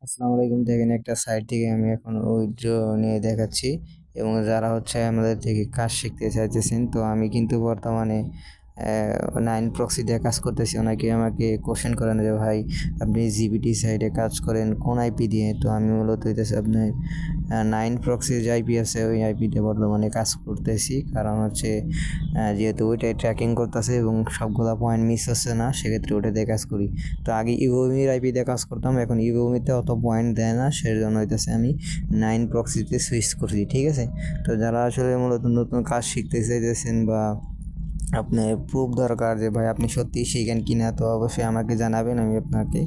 আসসালামু আলাইকুম। দেখেন একটা সাইট থেকে আমি এখন উইথড্র নিয়ে দেখাচ্ছি এবং যারা হচ্ছে আমাদের থেকে কাজ শিখতে চাইতেছেন, তো আমি কিন্তু বর্তমানে 9 প্রক্সি দিয়ে কাজ করতেছি। অনেকে আমাকে কোশ্চেন করেন যে ভাই আপনি জিবিটি সাইটে কাজ করেন কোন আইপি দিয়ে? তো আমি মূলত হইতেছে আপনার 9 প্রক্সি যে আইপি আছে ওই আইপিতে বর্তমানে কাজ করতেছি। কারণ হচ্ছে যেহেতু ওইটাই ট্র্যাকিং করতেছে এবং সবগুলা পয়েন্ট মিস হচ্ছে না, সেক্ষেত্রে ওটা দিয়ে কাজ করি। তো আগে ইউএমির আইপি দিয়ে কাজ করতাম, এখন ইউএমিতে অত পয়েন্ট দেয় না, সেজন্য হইতেছে আমি 9 প্রক্সিতে সুইচ করছি। ঠিক আছে, তো যারা আসলে মূলত নতুন কাজ শিখতে চাইতেছেন বা আপনার প্রুফ দরকার যে ভাই আপনি সত্যিই শিখেন কিনা, তো অবশ্যই আমাকে জানাবেন, আমি আপনাকে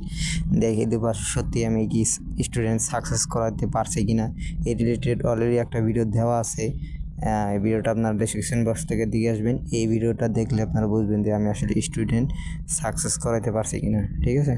দেখিয়ে দেবো সত্যি আমি কি স্টুডেন্ট সাকসেস করাতে পারছি কিনা। এই রিলেটেড অলরেডি একটা ভিডিও দেওয়া আছে, এই ভিডিওটা আপনার ডেসক্রিপশন বক্স থেকে দিয়ে আসবেন। এই ভিডিওটা দেখলে আপনারা বুঝবেন যে আমি আসলে স্টুডেন্ট সাকসেস করাতে পারছি কিনা। ঠিক আছে।